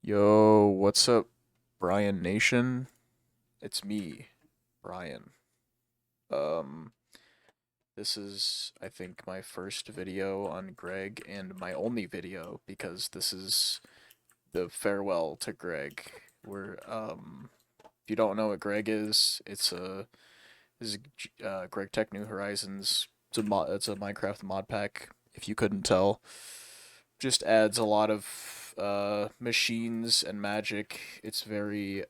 Yo, what's up, Brian Nation? It's me, Brian. Um, this is, I think, my first video on Greg and my only video because this is the farewell to Greg. If you don't know what Greg is, this is Gregtech New Horizons. It's a Minecraft mod pack. If you couldn't tell, just adds a lot of machines and magic. It's very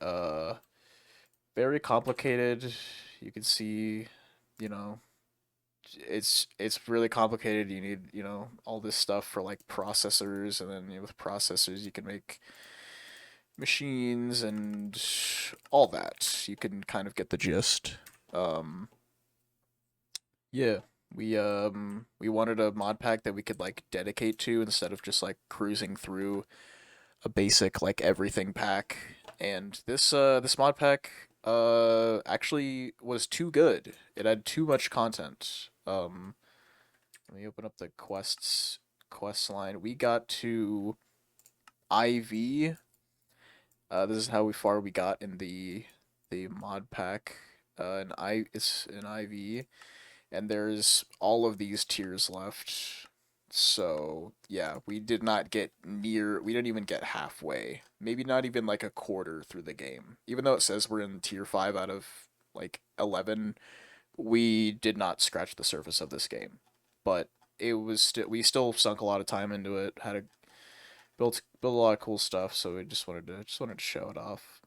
complicated. You can see, you know, it's really complicated. You need, all this stuff for like processors, and then with processors you can make machines and all that. You can kind of get the gist. Um, yeah, we wanted a mod pack that we could like dedicate to instead of just like cruising through a basic like everything pack. And this mod pack actually was too good. It had too much content. Let me open up the quest line. We got to IV. This is how far we got in the mod pack. It's an IV, and there's all of these tiers left. So, yeah, we did not get we didn't even get halfway. Maybe not even like a quarter through the game. Even though it says we're in tier 5 out of like 11, we did not scratch the surface of this game. But we still sunk a lot of time into it, had a built a lot of cool stuff, so we just wanted to show it off.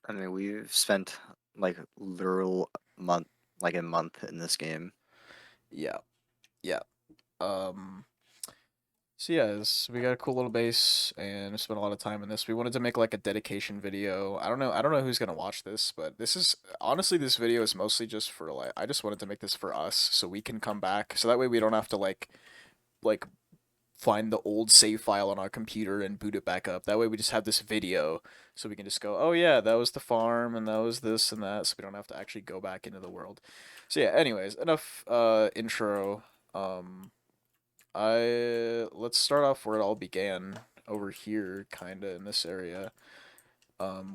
I mean, we've spent like literal month, like a month in this game. Yeah. Yeah. Um So yeah, we got a cool little base, and we spent a lot of time in this. We wanted to make like a dedication video. I don't know who's gonna watch this, but this is honestly this video is mostly just for like I just wanted to make this for us so we can come back. So that way we don't have to like find the old save file on our computer and boot it back up. That way we just have this video so we can just go, oh yeah, that was the farm and that was this and that, so we don't have to actually go back into the world. So yeah, anyways, enough intro. Um I Let's start off where it all began over here, kinda in this area.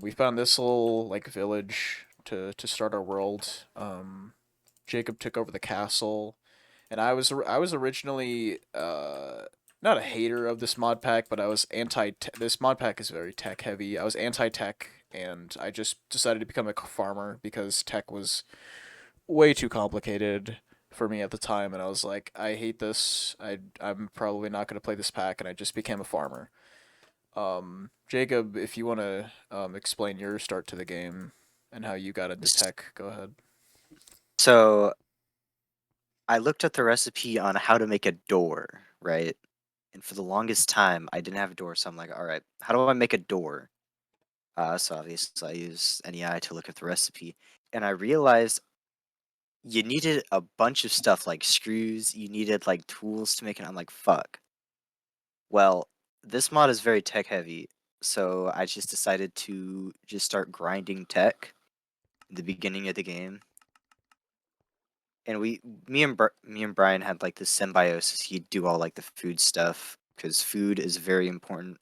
We found this little like village to start our world. Jacob took over the castle, and I was originally not a hater of this mod pack, but I was anti. This mod pack is very tech heavy. I was anti tech, and I just decided to become a farmer because tech was way too complicated for me at the time, and I was like, I hate this. I'm probably not gonna play this pack, and I just became a farmer. Jacob, if you want to explain your start to the game and how you got into S- tech, go ahead. So I looked up the recipe on how to make a door, right? And for the longest time, I didn't have a door, so I'm like, all right, how do I make a door? So obviously, I used NEI to look at the recipe, and I realized you needed a bunch of stuff like screws. You needed like tools to make it. I'm like, fuck. Well, this mod is very tech heavy, so I just decided to just start grinding tech in the beginning of the game. And me and Brian had like this symbiosis. He'd do all like the food stuff because food is a very important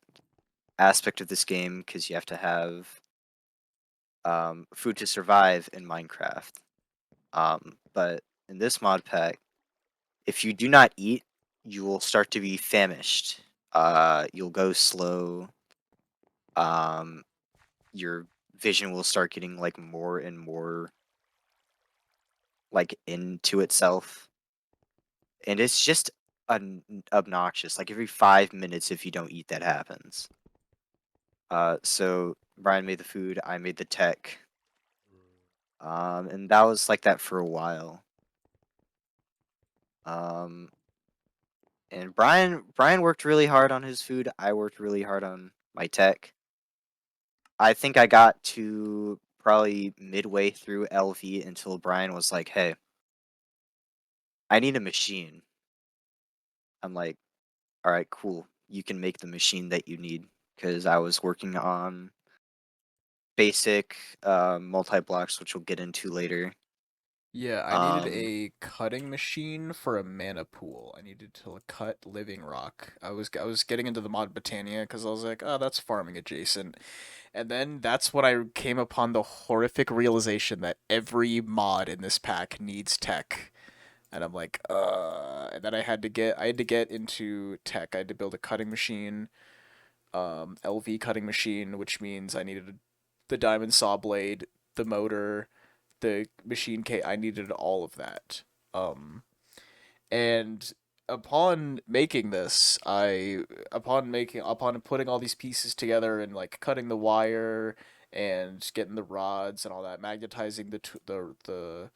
aspect of this game because you have to have food to survive in Minecraft. But in this mod pack, if you do not eat, you will start to be famished. You'll go slow. Um, your vision will start getting like more and more like into itself, and it's just obnoxious. Like every 5 minutes, if you don't eat, that happens. So Brian made the food, I made the tech, and that was like that for a while. Um, and Brian worked really hard on his food. I worked really hard on my tech. I think I got to probably midway through LV until Brian was like, "Hey, I need a machine." I'm like, "All right, cool. You can make the machine that you need." Because I was working on basic multi blocks, which we'll get into later. Yeah, I needed Um, a cutting machine for a mana pool. I needed to cut living rock. I was getting into the mod Botania because I was like, oh, that's farming adjacent. And then that's when I came upon the horrific realization that every mod in this pack needs tech. And I'm like, and then I had to get into tech. I had to build a cutting machine, LV cutting machine, which means I needed the diamond saw blade, the motor, the machine case. I needed all of that. Um, and upon making this, upon putting all these pieces together and like cutting the wire and getting the rods and all that, magnetizing the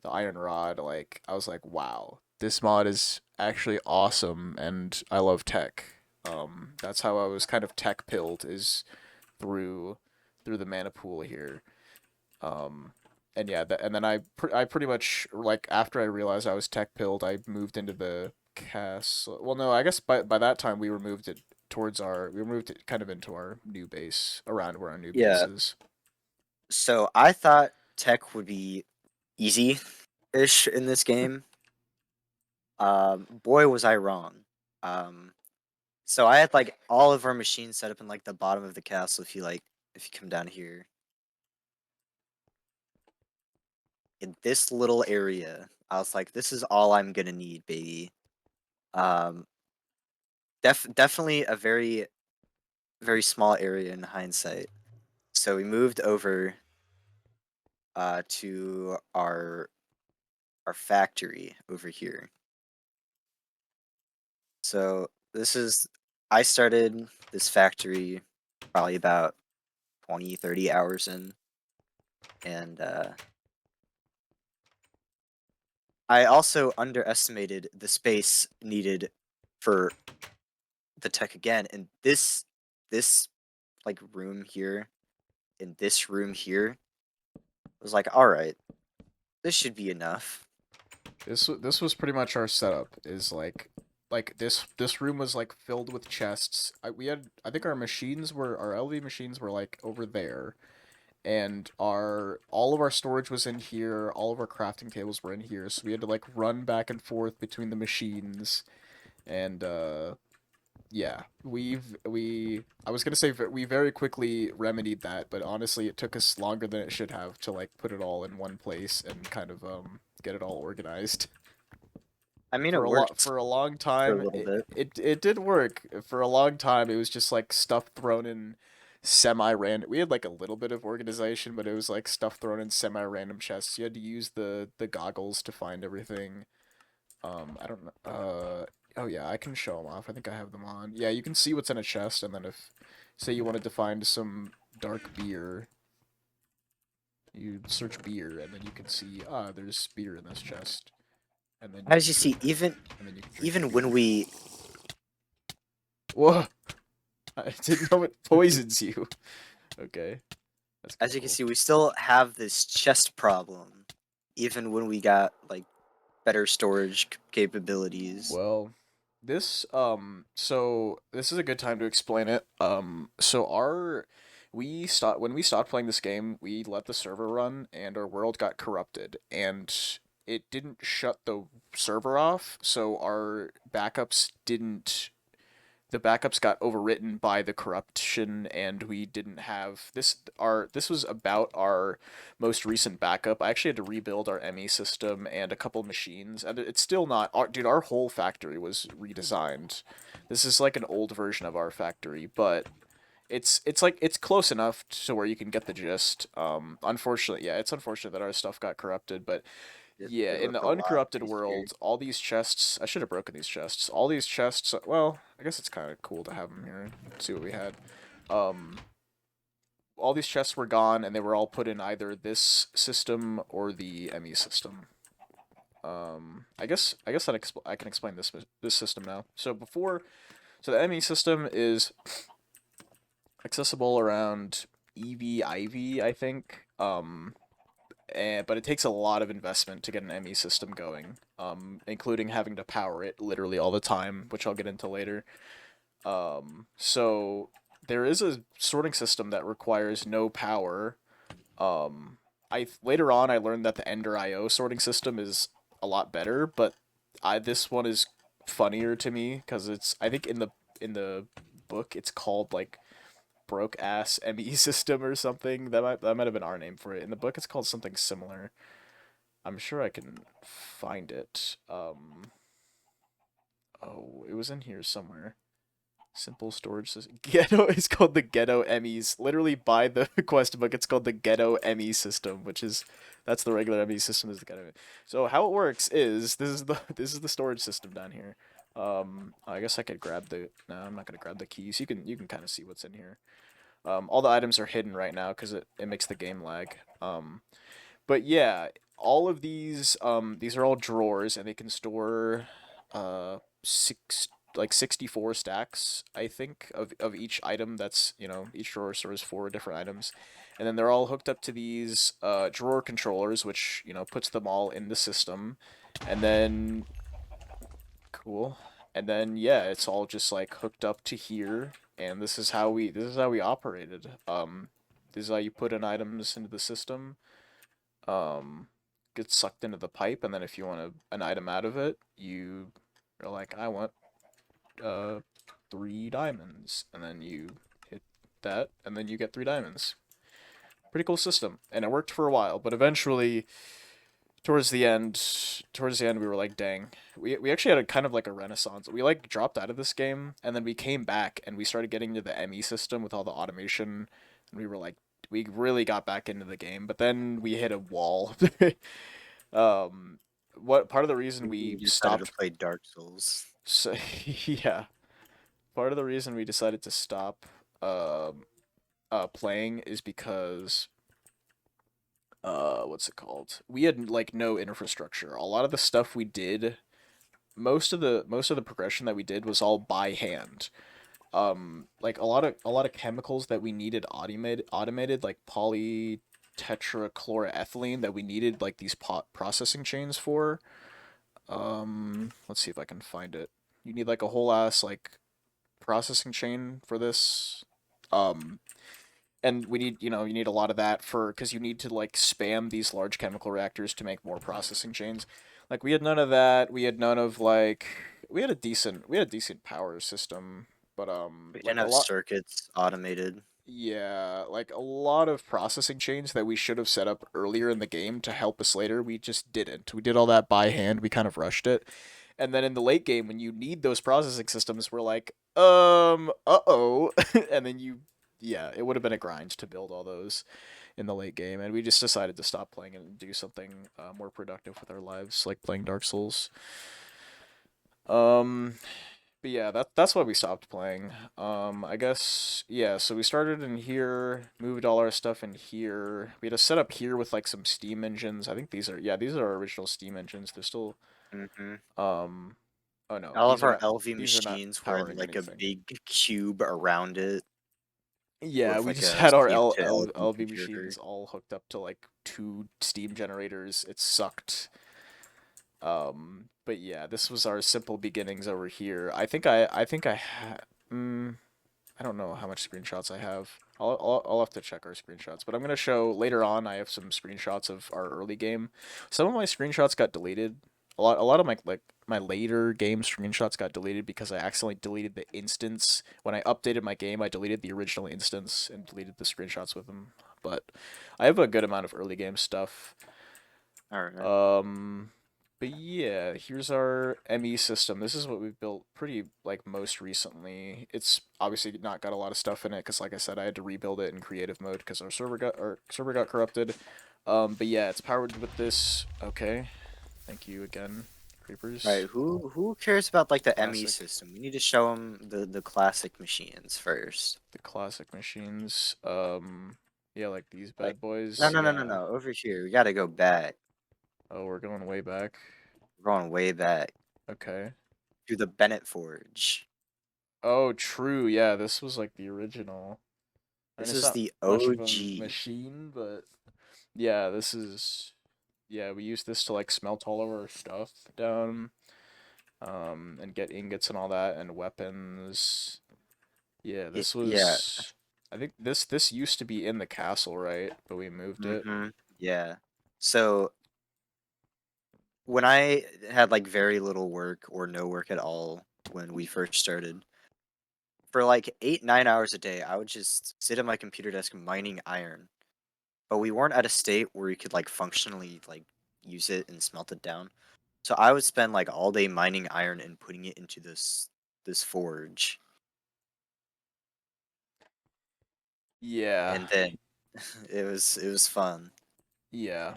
iron rod, like I was like, wow, this mod is actually awesome, and I love tech. That's how I was kind of tech pilled, is through the mana pool here. Um, and yeah, and then I pretty much, like, after I realized I was tech pilled, I moved into the castle. Well, no, I guess by that time we moved it kind of into our new base, around where our new base yeah. is. So I thought tech would be easy-ish in this game. Boy, was I wrong. Um, so I had like all of our machines set up in like the bottom of the castle. If you come down here in this little area, I was like, this is all I'm gonna need, baby. Um, definitely a very small area in hindsight. So we moved over to our factory over here. So this is I started this factory probably about 20, 30 hours in, and I also underestimated the space needed for the tech again. And this like room here in this room here was like, all right, this should be enough. This was pretty much our setup. Is like this room was like filled with chests. I think our LV machines were like over there, and our all of our storage was in here, all of our crafting tables were in here, so we had to like run back and forth between the machines. And yeah, we I was gonna say we very quickly remedied that, but honestly it took us longer than it should have to like put it all in one place and kind of get it all organized. I mean, For it worked a long for a time little bit. it did work. For a long time it was just like stuff thrown in semi random. We had like a little bit of organization, but it was like stuff thrown in semi random chests. You had to use the goggles to find everything. I don't know. Oh yeah, I can show them off. I think I have them on. Yeah, you can see what's in a chest, and then if, say, you wanted to find some dark beer, you search beer, and then you can see, there's beer in this chest, and then you As can you drink, see, even and then you can drink the even when beer. we Whoa! I didn't know it poisons you. Okay, that's as you can cool. see, we still have this chest problem, even when we got like better storage capabilities. Well, so this is a good time to explain it. So when we stopped playing this game, we let the server run and our world got corrupted, and it didn't shut the server off, so the backups got overwritten by the corruption, and we didn't have this was about our most recent backup. I actually had to rebuild our ME system and a couple machines, and it's still not dude, our whole factory was redesigned. This is like an old version of our factory, but it's like it's close enough to where you can get the gist. Unfortunately, yeah, it's unfortunate that our stuff got corrupted, but yeah, It in the looked a lot uncorrupted easier. world, all these chests. I should have broken these chests. All these chests. Well, I guess it's kind of cool to have them here. See what we had. Um, all these chests were gone, and they were all put in either this system or the ME system. I can explain this system now. So the ME system is accessible around EV I think. But it takes a lot of investment to get an ME system going, including having to power it literally all the time, which I'll get into later. So there is a sorting system that requires no power, I later on I learned that the Ender IO sorting system is a lot better, but I this one is funnier to me because it's I think in the book it's called like broke ass ME system or something. That might have been our name for it. In the book it's called something similar. I'm sure I can find it. Oh, it was in here somewhere. Simple storage system. Ghetto is called the Ghetto MEs. Literally by the quest book, it's called the Ghetto ME system, which is that's the regular ME system is the Ghetto. So how it works is this is the storage system down here. I guess I could grab the. No, I'm not gonna grab the keys. You can kind of see what's in here. All the items are hidden right now because it makes the game lag. But yeah, all of these are all drawers and they can store six like 64 stacks, I think, of each item that's, each drawer stores four different items. And then they're all hooked up to these drawer controllers, which, puts them all in the system. And then cool. And then yeah, it's all just like hooked up to here, and this is how we operated. This is how you put in items into the system, gets sucked into the pipe, and then if you want an item out of it, you are like, I want uh 3 diamonds, and then you hit that, and then you get 3 diamonds. Pretty cool system, and it worked for a while, but eventually, towards the end, we were like, dang, we actually had a kind of like a renaissance. We like dropped out of this game, and then we came back, and we started getting into the ME system with all the automation, and we were like, we really got back into the game, but then we hit a wall. Um, what part of the reason We we decided to stopped? play Dark Souls. So, yeah, part of the reason we decided to stop playing is because what's it called? We had like no infrastructure. A lot of the stuff we did, most of the progression that we did was all by hand. Like a lot of chemicals that we needed automated like polytetrachloroethylene that we needed like these processing chains for. Let's see if I can find it. You need like a whole ass like processing chain for this. Um, and we need, you need a lot of that for because you need to like spam these large chemical reactors to make more processing chains. Like we had none of that. We had none of like we had a decent power system, but We like didn't a have lot. circuits automated. Yeah, like a lot of processing chains that we should have set up earlier in the game to help us later, we just didn't. We did all that by hand. We kind of rushed it. And then in the late game, when you need those processing systems, we're like, uh-oh. And then yeah, it would have been a grind to build all those in the late game. And we just decided to stop playing and do something more productive with our lives, like playing Dark Souls. Um, but yeah, that's why we stopped playing. I guess yeah. So we started in here, moved all our stuff in here. We had a setup here with like some Steam engines. I think these are our original Steam engines. They're still Hmm um. Oh no, All these of are our not. LV These are not machines were in powering like a anything. big cube around it Yeah, with we like just a had our C to LV LV converter. machines all hooked up to like 2 Steam generators. It sucked. But yeah, this was our simple beginnings over here. I think I had. I don't know how much screenshots I have. I'll have to check our screenshots, but I'm gonna show later on. I have some screenshots of our early game. Some of my screenshots got deleted. A lot of my later game screenshots got deleted because I accidentally deleted the instance when I updated my game. I deleted the original instance and deleted the screenshots with them. But I have a good amount of early game stuff. All right. Um, but yeah, here's our ME system. This is what we've built pretty like most recently. It's obviously not got a lot of stuff in it because, like I said, I had to rebuild it in creative mode because our server got corrupted. But yeah, it's powered with this. Okay, thank you again, All creepers. right. Who cares about like the ME Classic, system? We need to show them the classic machines first. the classic machines. Yeah, like these Like, bad no, boys. no, no, no, Yeah. no. Over here, we got to go back. Oh, we're going way back. We're going way back Okay. to the Bennett Forge. Oh, true. Yeah, this was like the original. And This it's is not the much of a OG. machine, but yeah, yeah, we use this to like smelt all of our stuff down, and get ingots and all that and weapons. Yeah, Yeah. I think this used to be in the castle, right? But we moved it. Mm-hmm. Yeah. So when I had like very little work or no work at all when we first started, for like 8, 9 hours a day, I would just sit at my computer desk mining iron. But we weren't at a state where we could like functionally like use it and smelt it down. So I would spend like all day mining iron and putting it into this forge. Yeah, And then it was fun. yeah.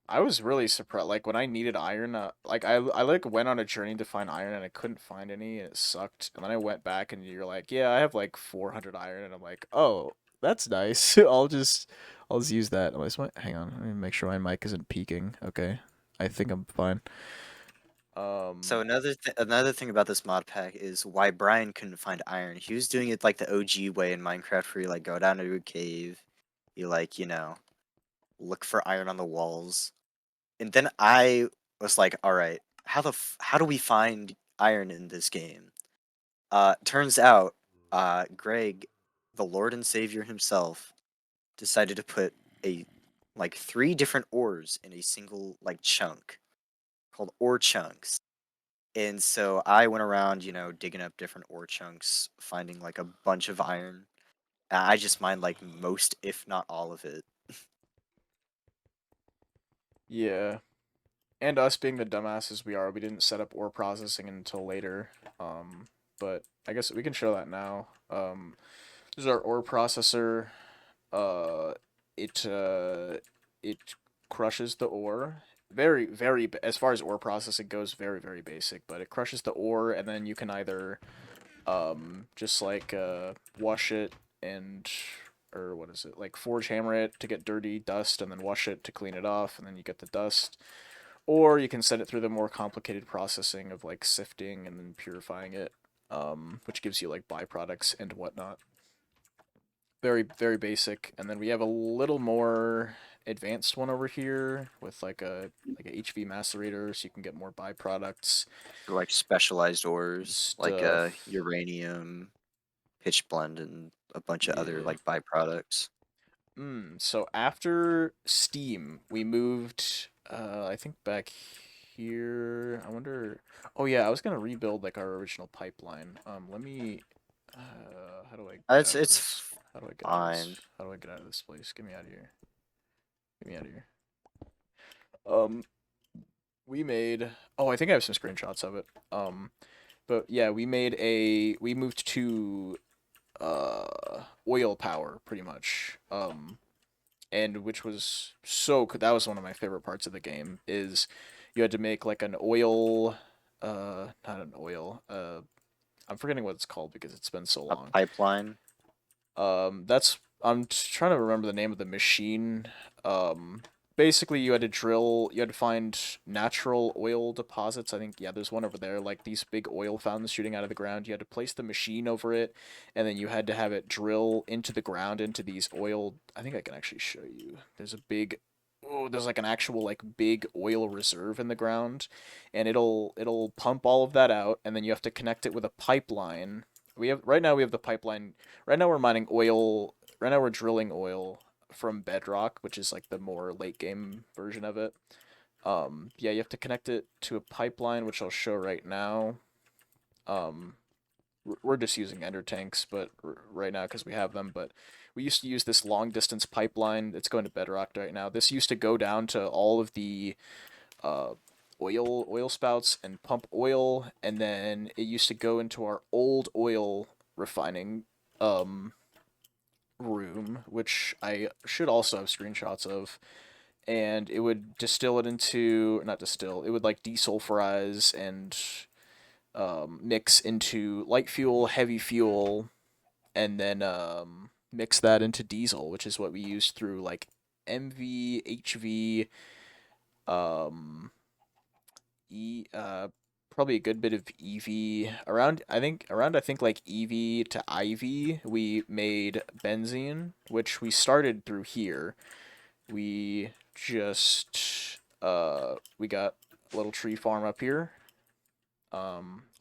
I was really surprised. Like when I needed iron, I like went on a journey to find iron and I couldn't find any and it sucked. And then I went back and you're like, yeah, I have like 400 iron and I'm like, oh, that's nice. I'll just use that. Hang on, let me make sure my mic isn't peaking. Okay, I think I'm fine. So Um, another thing about this mod pack is why Brian couldn't find iron. He was doing it like the OG way in Minecraft, where you like go down to a cave, you like look for iron on the walls, and then I was like, all right, how do we find iron in this game? Turns out, Greg, the Lord and Savior himself, decided to put a like 3 different ores in a single like chunk called ore chunks. And so I went around, digging up different ore chunks, finding like a bunch of iron. I just mined like most, if not all of it. yeah. And us being the dumbasses we are, we didn't set up ore processing until later. Um, but I guess we can show that now. This is our ore processor. Uh, it it crushes the ore. As far as ore processing goes, very very basic. But it crushes the ore, and then you can either just like wash it and or what is it like forge hammer it to get dirty dust, and then wash it to clean it off, and then you get the dust. Or you can send it through the more complicated processing of like sifting and then purifying it, which gives you like byproducts and whatnot. Very very basic. And then we have a little more advanced one over here with like a HV macerator, so you can get more byproducts For like specialized and ores, like stuff. uranium, pitch blende, and a bunch of other Yeah. like byproducts. So after Steam, we moved. I think back here. I wonder. Oh yeah, I was gonna rebuild like our original pipeline. Let me. How do I get It's out of it's this? How do I get out of this? fine. How do I get out of this place? Get me out of here. Get me out of here. Um, we made. Oh, I think I have some screenshots of it. But yeah, we moved to oil power pretty much. And which was that was one of my favorite parts of the game is you had to make like an oil not an oil I'm forgetting what it's called because it's been so A long. pipeline, That's trying to remember the name of the machine. Um, Basically, you had to find natural oil deposits. I think yeah, there's one over there, like these big oil fountains shooting out of the ground. You had to place the machine over it, and then you had to have it drill into the ground into these oil. I think I can actually show you. There's like an actual like big oil reserve in the ground, and it'll pump all of that out, and then you have to connect it with a pipeline. We have the pipeline. Right now we're mining oil. Right now we're drilling oil from bedrock, which is like the more late game version of it. Yeah, you have to connect it to a pipeline, which I'll show right now. Um, we're just using ender tanks, but right now because we have them. But we used to use this long distance pipeline that's going to bedrock right now. This used to go down to all of the uh, oil spouts and pump oil, and then it used to go into our old oil refining um, room, which I should also have screenshots of. And it would distill it into not distill. It would like desulfurize and mix into light fuel, heavy fuel, and then mix that into diesel, which is what we use through like MV, HV, um, probably a good bit of EV I think like EV to IV. We made benzene, which we started through here. We just we got a little tree farm up here.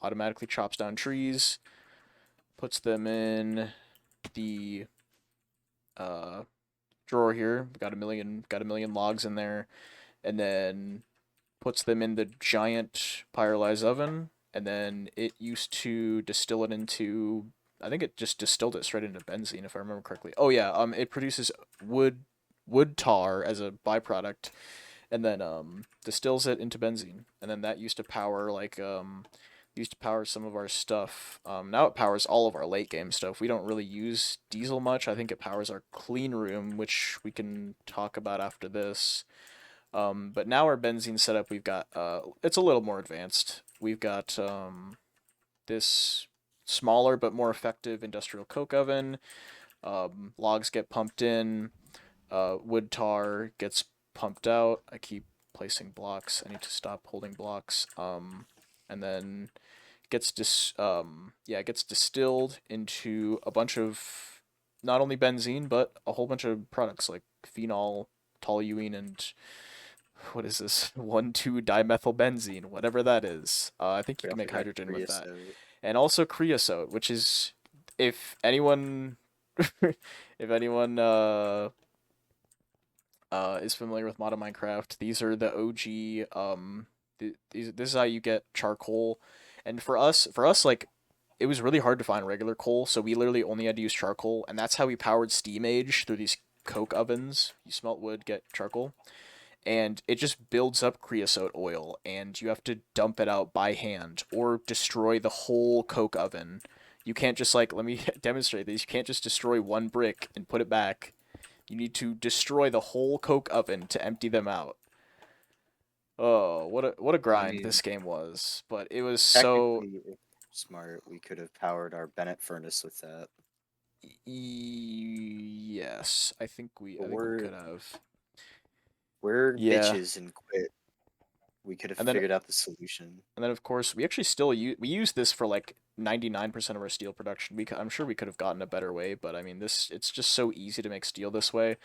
Automatically chops down trees, puts them in the uh drawer here. Got a million logs in there, and then puts them in the giant pyrolyzed oven, and then it used to distill it into. I think it just distilled it straight into benzene, if I remember correctly. Oh yeah, it produces wood tar as a byproduct, and then distills it into benzene, and then that used to power some of our stuff. Now it powers all of our late game stuff. We don't really use diesel much. I think it powers our clean room, which we can talk about after this. But now our benzene setup, we've got it's a little more advanced. We've got this smaller but more effective industrial coke oven. Logs get pumped in. Wood tar gets pumped out. I keep placing blocks. I need to stop holding blocks. And then it gets distilled into a bunch of not only benzene but a whole bunch of products like phenol, toluene, and what is this? 1,2-dimethylbenzene, whatever that is. I think you We can also make got hydrogen with that, creosote. and also creosote, which is if anyone, if anyone is familiar with Modern Minecraft, these are the OG. This is how you get charcoal, and for us, like it was really hard to find regular coal, so we literally only had to use charcoal, and that's how we powered Steam Age through these coke ovens. You smelt wood, get charcoal, and it just builds up creosote oil, and you have to dump it out by hand or destroy the whole coke oven. You can't just like let me demonstrate this. You can't just destroy one brick and put it back. You need to destroy the whole coke oven to empty them out. Oh, what a Well, I grind mean, this game was. But it was so technically, if we're smart, we could have powered our Bennett furnace with that. yes, But I think we we're could have. we're Yeah. bitches and quit. We could have And then figured out the solution. of course we actually we use this for like 99% of our steel production. I'm sure we could have gotten a better way, but I mean this it's just so easy to make steel this way.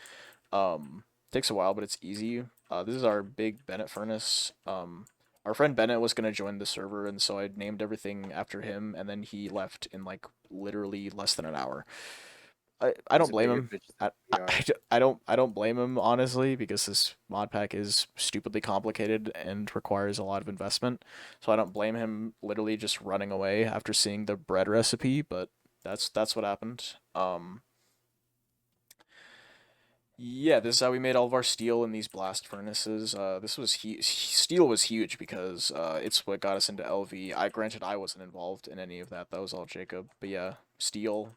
Takes a while, but it's easy. This is our big Bennett furnace. Our friend Bennett was gonna join the server, and so I named everything after him, and then he left in like literally less than an hour. I He's don't a blame bigger him. bitch than we are. I don't blame him honestly because this mod pack is stupidly complicated and requires a lot of investment. So I don't blame him literally just running away after seeing the bread recipe, but that's what happened. Yeah, this is how we made all of our steel in these blast furnaces. Steel was huge because it's what got us into LV. Granted I wasn't involved in any of that. That was all Jacob. But yeah, steel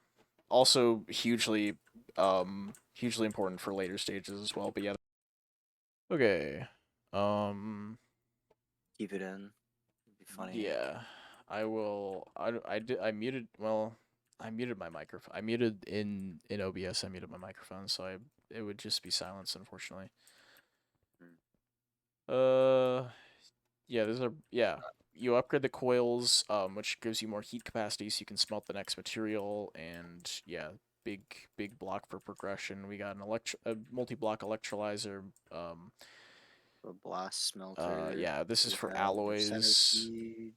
also hugely important for later stages as well. But yeah. Okay. Um Keep it in. It'd be funny. yeah. I will I did I muted well I muted my microphone. I muted in OBS. I muted my microphone, so I it would just be silence unfortunately. Mm. Uh yeah, those are yeah. You upgrade the coils, which gives you more heat capacity, so you can smelt the next material, and yeah, big block for progression. We got a multi-block electrolyzer. A blast smelter. Yeah, this is We for got our alloys. centipede,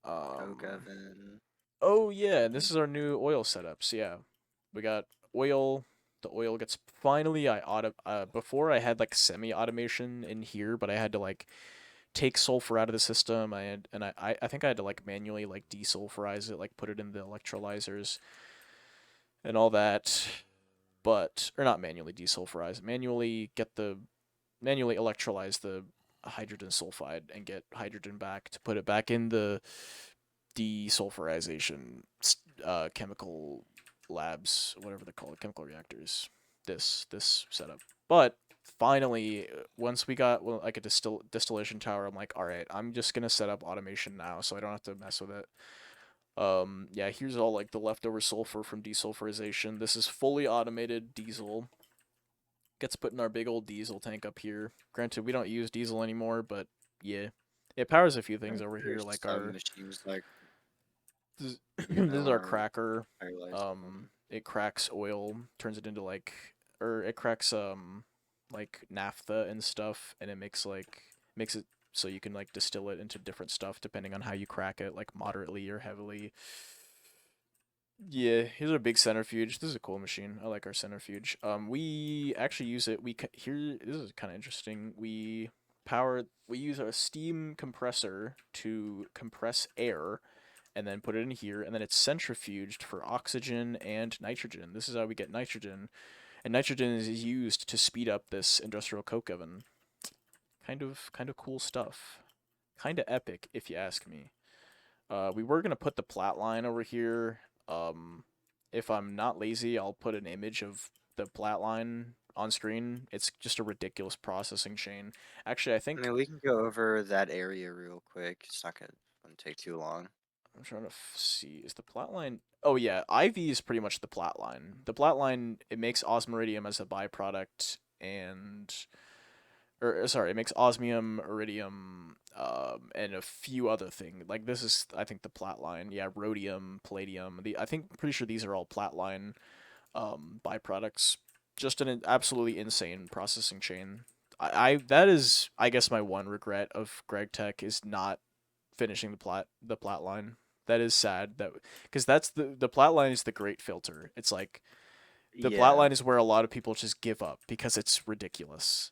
coke Um, oven. oh yeah, and Mm. this is our new oil setups. Yeah, we got oil. The oil gets finally I auto before I had like semi automation in here, but I had to like take sulfur out of the system. I think I had to like manually like desulfurize it, like put it in the electrolyzers and all that. But or not manually desulfurize, manually electrolyze the hydrogen sulfide and get hydrogen back to put it back in the desulfurization chemical labs, whatever they're called, chemical reactors. This setup, but finally, once we got like a distillation tower, I'm like, all right, I'm just gonna set up automation now, so I don't have to mess with it. Yeah, here's all like the leftover sulfur from desulfurization. This is fully automated diesel. Gets put in our big old diesel tank up here. Granted, we don't use diesel anymore, but yeah, it powers a few things over here, There's like some our machines like this is our our cracker. paralyzed. It cracks oil, turns it into like, or it cracks like naphtha and stuff, and it makes it so you can like distill it into different stuff depending on how you crack it, like moderately or heavily. Yeah, here's a big centrifuge. This is a cool machine. I like our centrifuge. We actually use it. Here. This is kind of interesting. We use a steam compressor to compress air, and then put it in here, and then it's centrifuged for oxygen and nitrogen. This is how we get nitrogen, and nitrogen is used to speed up this industrial coke oven. Kind of cool stuff. Kind of epic, if you ask me. We were gonna put the plat line over here. Um, if I'm not lazy, I'll put an image of the plat line on screen. It's just a ridiculous processing chain. Actually, I I think mean, we can go over that area real quick. It's not gonna take too long. I'm trying to see. Is the plat line? Oh yeah, IV is pretty much the plat line. The plat line it makes osmiridium as a byproduct, and or sorry, it makes osmium, iridium, and a few other things. Like this is, I think, the plat line. Yeah, rhodium, palladium. I think pretty sure these are all plat line byproducts. Just an absolutely insane processing chain. I that is, I guess, my one regret of Gregtech is not finishing the plat line. That is sad. That because that's the plat line is the great filter. It's like the plat Yeah, line is where a lot of people just give up because it's ridiculous.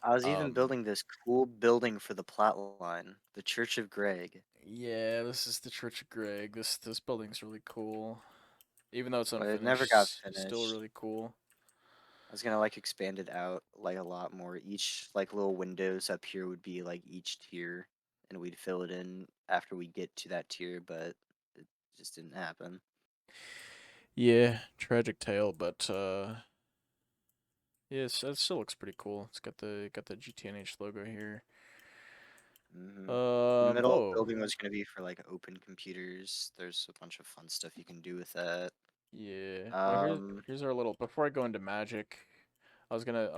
I was even Um, building this cool building for the plot line, the Church of Greg, yeah, this is the Church of Greg. This building's really cool. Even though it's but it never got unfinished, it's still finished. really cool. I was gonna like expand it out like a lot more. Each like little windows up here would be like each tier, and we'd fill it in after we get to that tier, but it just didn't happen. Yeah, tragic tale, but yeah, it still looks pretty cool. It's got the GTNH logo here. The middle Oh, building was gonna be for like open computers. There's a bunch of fun stuff you can do with that. yeah. Oh, Um, here's our little. Before I go into magic, I was gonna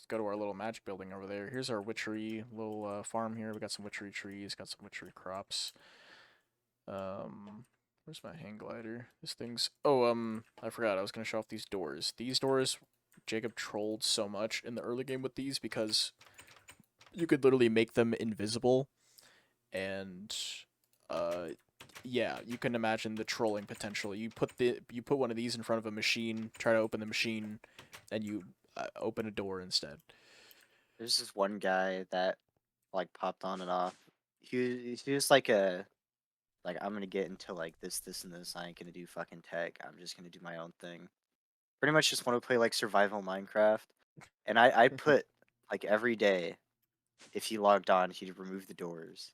go to our little magic building over there. Here's our witchery little farm here. We got some witchery trees, got some witchery crops. Where's my hang glider? This thing's. Oh, I forgot. I was gonna show off these doors. These doors, Jacob trolled so much in the early game with these because you could literally make them invisible, and uh, yeah, you can imagine the trolling potential. You put one of these in front of a machine, try to open the machine, and you open a door instead. there's this one guy that like popped on and off. He was like a like I'm gonna get into like this and this. I ain't gonna do fucking tech. I'm just gonna do my own thing. Pretty much just want to play like survival Minecraft. And I put like every day if he logged on, he'd remove the doors.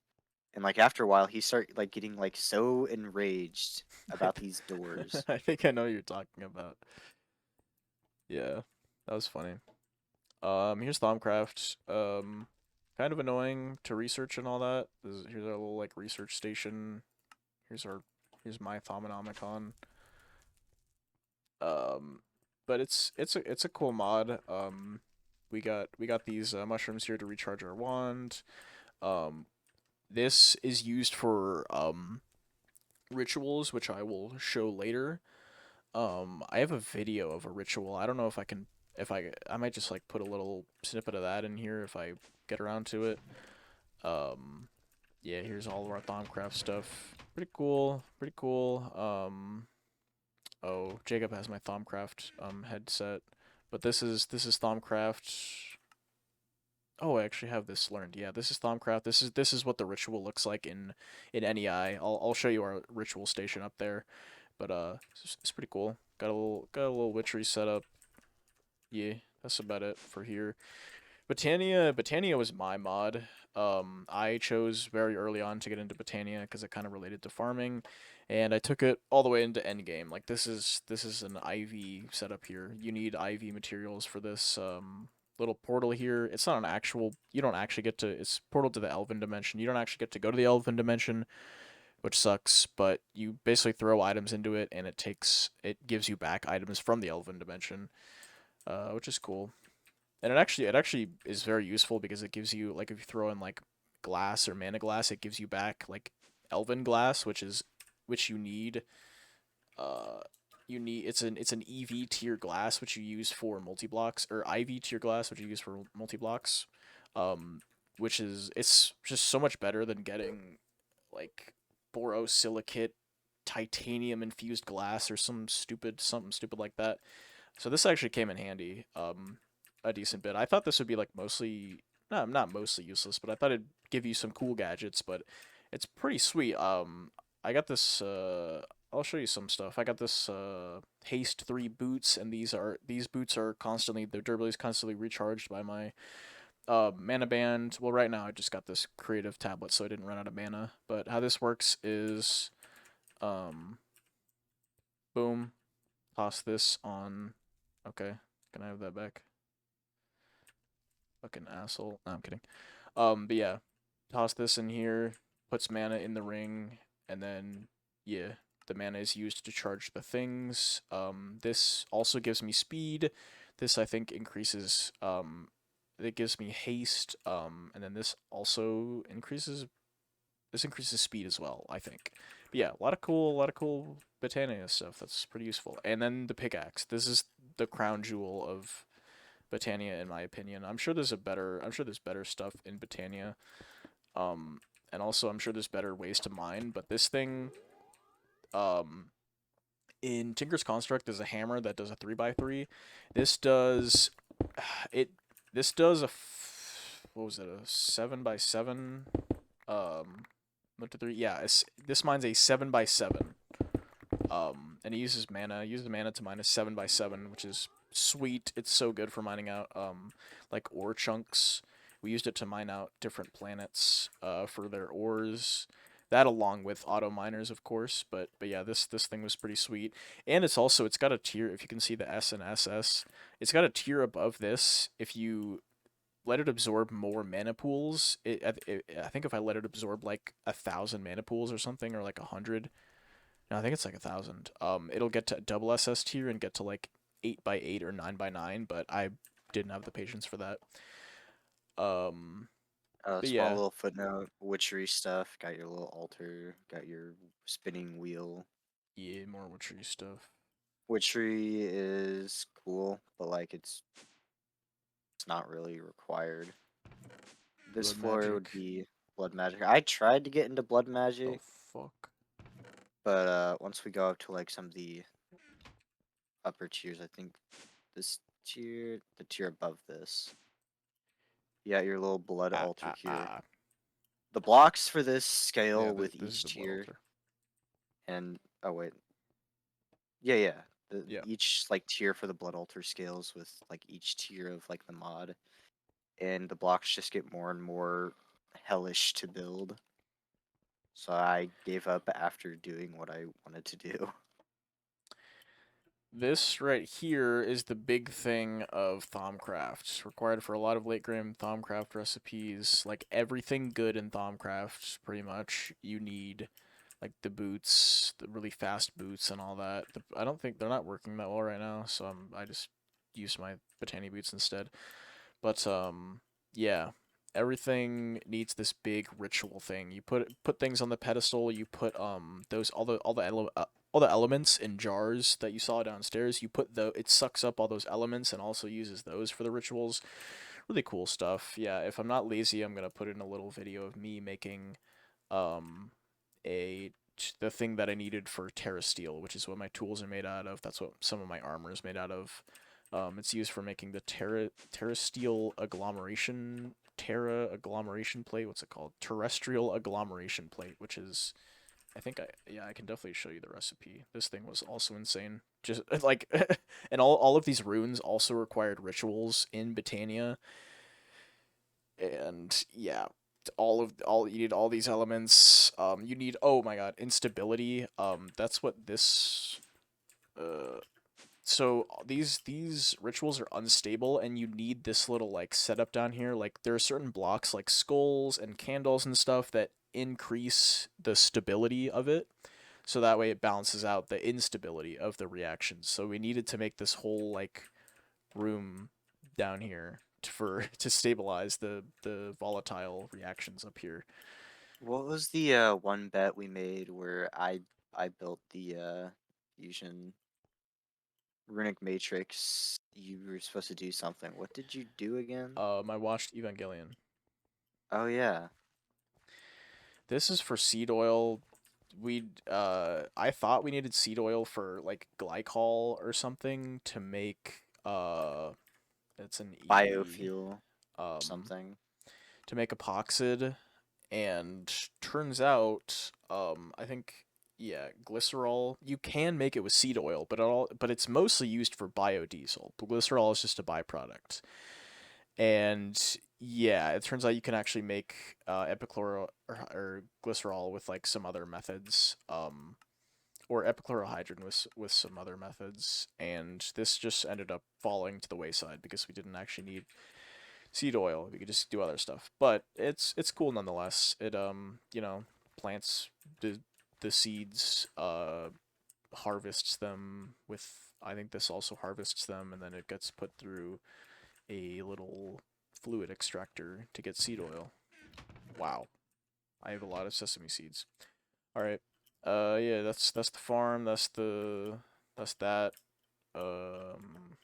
And like after a while, he started like getting like so enraged I, about these doors. I think I know what you're talking about. Yeah, that was funny. Here's Thaumcraft. Kind of annoying to research and all that. Here's our little like research station. Here's our here's my Thaumonomicon. Um, but it's a cool mod. We got these mushrooms here to recharge our wand. Um, this is used for rituals, which I will show later. I have a video of a ritual. I don't know if I can if I might just like put a little snippet of that in here if I get around to it. Um, yeah, here's all of our Thaumcraft stuff. Pretty cool. Pretty cool. Oh, Jacob has my Thaumcraft headset, but this is Thaumcraft. Oh, I actually have this learned. Yeah, this is Thaumcraft. This is what the ritual looks like in NEI. I'll show you our ritual station up there, but it's pretty cool. Got a little witchery setup. Yeah, that's about it for here. Botania was my mod. I chose very early on to get into Botania because it kind of related to farming, and I took it all the way into endgame. Like this is an IV setup here. You need IV materials for this little portal here. It's not an actual. You don't actually get to. It's portal to the Elven dimension. You don't actually get to go to the Elven dimension, which sucks. But you basically throw items into it, and it gives you back items from the Elven dimension, which is cool. And it actually is very useful because it gives you like if you throw in like glass or mana glass, it gives you back like elven glass, which you need. Uh, you need it's an EV tier glass which you use for multi blocks or IV tier glass which you use for multi blocks. Um, which is it's just so much better than getting like borosilicate titanium infused glass or something stupid like that. So this actually came in handy, a decent bit. I thought this would be like mostly, no, not mostly useless, but I thought it'd give you some cool gadgets. But it's pretty sweet. I got this. I'll show you some stuff. I got this haste 3 boots, and these boots are constantly, their durability is constantly recharged by my mana band. Well, right now I just got this creative tablet, so I didn't run out of mana. But how this works is, um, boom, toss this on. Okay, can I have that back? Fucking asshole. No, I'm kidding. But yeah, toss this in here, puts mana in the ring, and then yeah, the mana is used to charge the things. This also gives me speed. This I think increases. It gives me haste. And then this also increases. This increases speed as well, I think. But yeah, a lot of cool Botania stuff. That's pretty useful. And then the pickaxe. This is the crown jewel of Botania, in my opinion. I'm sure there's better stuff in Botania. Um, and also I'm sure there's better ways to mine. But this thing, um, in Tinker's Construct, there's a hammer that does a 3x3. This does, it. This does what was it? A 7x7. Um, 1 2 3. Yeah, this mine's a 7x7. And it uses mana. Uses mana to mine a 7x7, which is sweet. It's so good for mining out like ore chunks. We used it to mine out different planets for their ores. That along with auto miners, of course. But yeah, this thing was pretty sweet. And it's got a tier. If you can see the S and SS, it's got a tier above this. If you let it absorb more mana pools, I think if I let it absorb like 1,000 mana pools or something, or like 100, no, I think it's like 1,000. It'll get to double SS tier and get to like 8x8 or 9x9, but I didn't have the patience for that. Um, but Small yeah, little footnote, witchery stuff. Got your little altar. Got your spinning wheel. yeah, more witchery stuff. Witchery is cool, but like it's not really required. This Blood floor would magic. be blood magic. I tried to get into blood The magic, fuck? but once we go up to like some of the upper tiers, I think this tier, the tier above this, you got your little blood Ah, altar ah, here. ah. The blocks for this Yeah, scale with this is each the blood tier, altar. and oh wait, yeah. Yeah. Each like tier for the blood altar scales with like each tier of like the mod, and the blocks just get more and more hellish to build. So I gave up after doing what I wanted to do. This right here is the big thing of Thaumcraft. Required for a lot of late game Thaumcraft recipes. Like everything good in Thaumcraft, pretty much, you need like the boots, the really fast boots and all that. I don't think they're not working that well right now, so I just use my Botany boots instead. But yeah, everything needs this big ritual thing. You put things on the pedestal. You put those all the elements in jars that you saw downstairs. You put it sucks up all those elements and also uses those for the rituals. Really cool stuff. Yeah, if I'm not lazy, I'm gonna put in a little video of me making um a the thing that I needed for Terra Steel, which is what my tools are made out of. That's what some of my armor is made out of. It's used for making the Terra Steel Terra agglomeration plate. What's it called? Terrestrial agglomeration plate, which is I can definitely show you the recipe. This thing was also insane. Just like and all of these runes also required rituals in Botania, and yeah, all you need all these elements. You need, oh my god, instability. That's what this uh so these rituals are unstable, and you need this little like setup down here. Like there are certain blocks like skulls and candles and stuff that increase the stability of it, so that way it balances out the instability of the reactions. So we needed to make this whole like room down here to stabilize the volatile reactions up here. What was the one bet we made where I built the fusion runic matrix? You were supposed to do something. What did you do again? I watched Evangelion. Oh yeah. This is for seed oil. I thought we needed seed oil for like glycol or something to make it's an E Biofuel, um something. to make epoxid, and turns out I think, yeah, glycerol, you can make it with seed oil, but it's mostly used for biodiesel. But glycerol is just a byproduct. And yeah, it turns out you can actually make epichloro or glycerol with like some other methods, or epichlorohydrin with some other methods, and this just ended up falling to the wayside because we didn't actually need seed oil. We could just do other stuff, but it's cool nonetheless. It plants the the seeds, harvests them with. I think this also harvests them, and then it gets put through a little fluid extractor to get seed oil. Wow, I have a lot of sesame seeds. All right. Yeah, that's the farm. That's that. Um,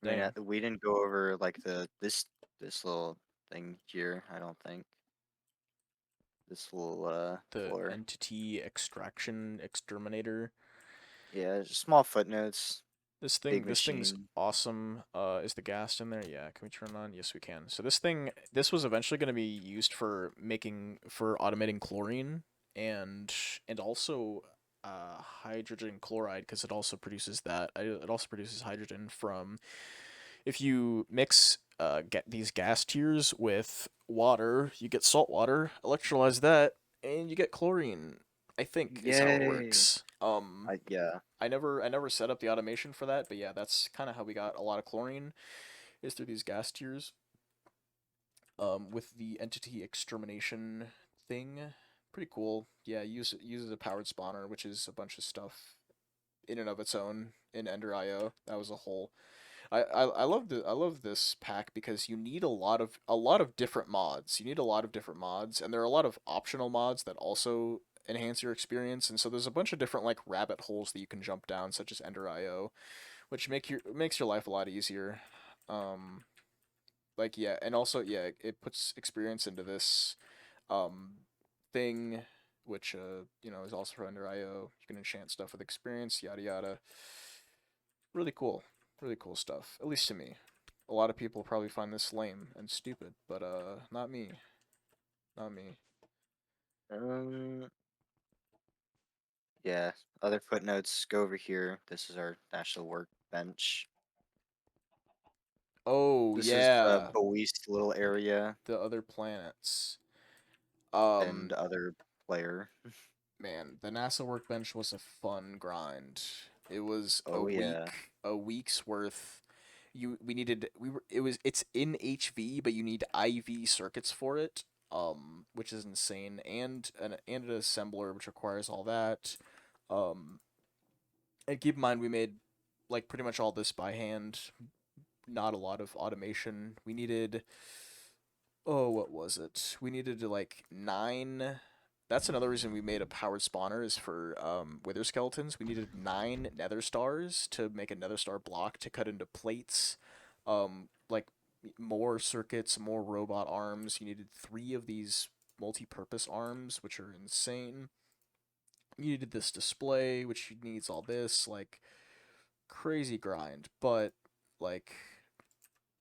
I mean, dang. we didn't go over like this little thing here. I don't think this little The floor. entity extraction exterminator. Yeah, just small footnotes. Big This thing's machine. awesome. Is the gas in there? Yeah. Can we turn it on? Yes, we can. So this was eventually going to be used for automating chlorine, and also hydrogen chloride, because it also produces that. It also produces hydrogen from, if you mix get these gas tiers with water, you get salt water, electrolyze that, and you get chlorine. I think is how it Yay! works. Yeah. I never set up the automation for that, but yeah, that's kind of how we got a lot of chlorine, is through these gas tiers. With the entity extermination thing, pretty cool. Yeah, uses a powered spawner, which is a bunch of stuff in and of its own in Ender.io. That was a whole. I love this pack because you need a lot of different mods. You need a lot of different mods, and there are a lot of optional mods that also enhance your experience. And so there's a bunch of different like rabbit holes that you can jump down, such as Ender.io, which makes your life a lot easier. Um, like yeah, and also yeah, it puts experience into this um thing, which is also for Ender.io. You can enchant stuff with experience, yada yada. Really cool. Really cool stuff. At least to me. A lot of people probably find this lame and stupid, but not me. Not me. Um. Yeah. Other footnotes. Go over here. This is our national workbench. Oh This is the yeah, Boist little area the other planets. and Um other player. Man, the NASA workbench was a fun grind. It was Oh yeah. a week's worth. We needed we were it was It's in HV, but you need IV circuits for it, which is insane, and an assembler, which requires all that. Um, and keep in mind, we made like pretty much all this by hand. Not a lot of automation. We needed, oh, what was it? We needed like nine. That's another reason we made a powered spawner, is for wither skeletons. We needed nine nether stars to make a nether star block to cut into plates. Like more circuits, more robot arms. You needed three of these multi-purpose arms, which are insane. You needed this display, which needs all this. Like, crazy grind, but like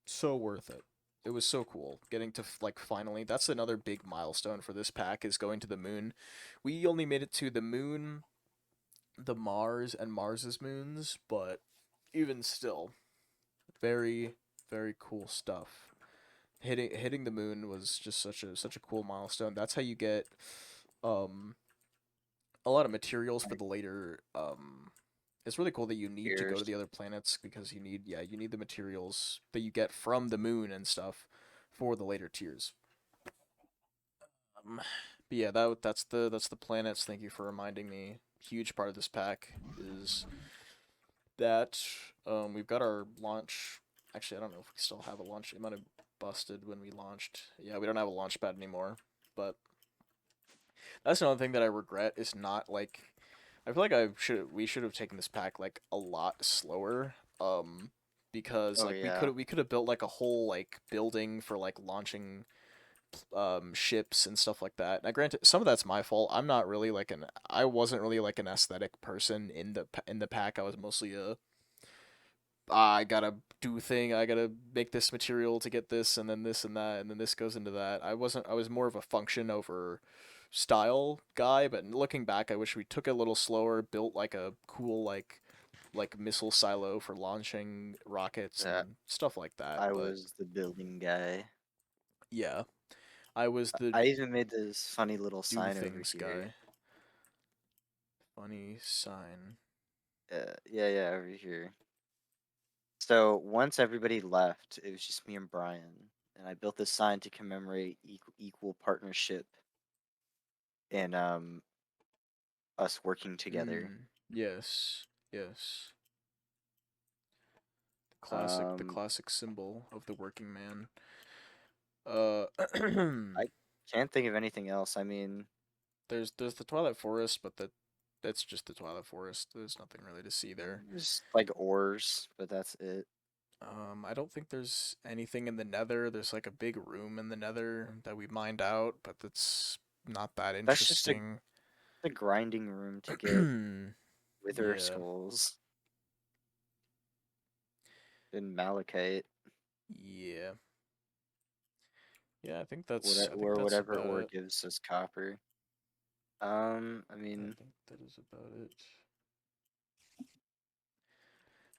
so worth it. It was so cool getting to like finally. That's another big milestone for this pack, is going to the moon. We only made it to the moon, the Mars, and Mars's moons, but even still, very very cool stuff. Hitting the moon was just such a cool milestone. That's how you get um a lot of materials for Right the later it's really cool that you need to go to here's the other planets, because you need the materials that you get from the moon and stuff for the later tiers. But yeah, that's the planets. Thank you for reminding me. Huge part of this pack is that we've got our launch. Actually, I don't know if we still have a launch. It might have busted when we launched. Yeah, we don't have a launch pad anymore. But that's another thing that I regret, is not like, I feel like we should have taken this pack like a lot slower. Because oh like yeah. we could have built like a whole like building for like launching ships and stuff like that. Now, granted, some of that's my fault. I wasn't really like an aesthetic person in the pack. I was mostly a I gotta do thing. I gotta make this material to get this, and then this and that, and then this goes into that. I wasn't. I was more of a function over style guy. But looking back, I wish we took it a little slower. Built like a cool like missile silo for launching rockets Uh, and stuff like that. I But was the building guy. yeah, I was the I even made this funny little do sign over things here. guy. Funny sign. Yeah, yeah, over here. So once everybody left, it was just me and Brian, and I built this sign to commemorate equal partnership and us working together. Yes. Yes. The Um, classic symbol of the working man. Uh, I can't think of anything else. I mean, there's the Twilight Forest, but that's just the Twilight Forest. There's nothing really to see there. there's like ores, but that's it. I don't think there's anything in the Nether. There's like a big room in the Nether that we mined out, but that's not that That's just interesting. the grinding room to get wither Yeah, skulls and malachite, yeah, yeah. I think or that's whatever about ore it. gives us copper. I I mean, think that is about it.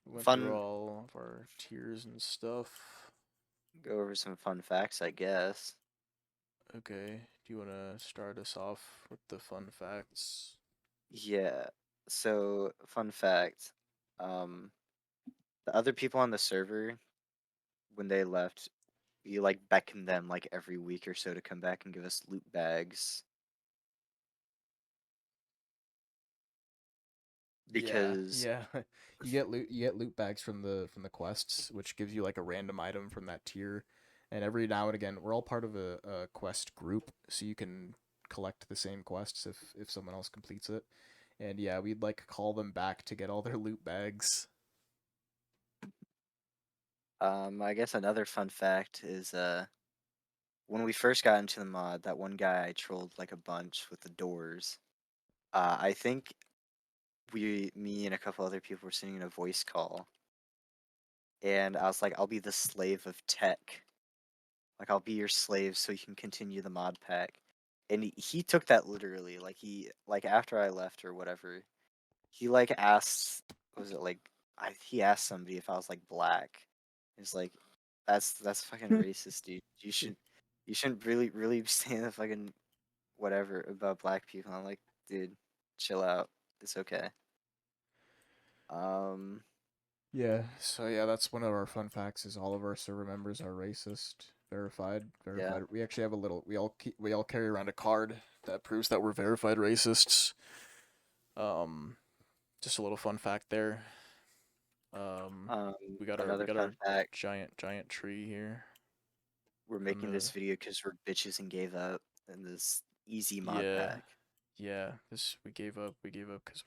We went through fun. all of our tiers and stuff. Go over some fun facts, I guess. Okay, do you want to start us off with the fun facts? Yeah. So, fun fact. Um, the other people on the server, when they left, we like beckoned them like every week or so to come back and give us loot bags Yeah, because yeah. You get loot bags from the quests, which gives you like a random item from that tier. And every now and again, we're all part of a quest group, so you can collect the same quests if someone else completes it. And yeah, we'd like call them back to get all their loot bags. I guess another fun fact is when we first got into the mod, that one guy I trolled like a bunch with the doors. I think me and a couple other people were sitting in a voice call, and I was like, "I'll be the slave of tech. Like, I'll be your slave so you can continue the mod pack." And he took that literally. Like like after I left or whatever, he like asked, was it like he asked somebody if I was like black. He's like, that's fucking racist, dude. You shouldn't really be saying the fucking whatever about black people. I'm like, dude, chill out. It's okay. Um, Yeah, so yeah, that's one of our fun facts is all of our server members are racist. Verified, yeah. verified. We actually have a little we all carry around a card that proves that we're verified racists. Um just a little fun fact there. Um we Another got fun our fact: giant tree here we're from making this the video because we're bitches and gave up in this easy mod yeah. pack. Yeah, this we gave up cuz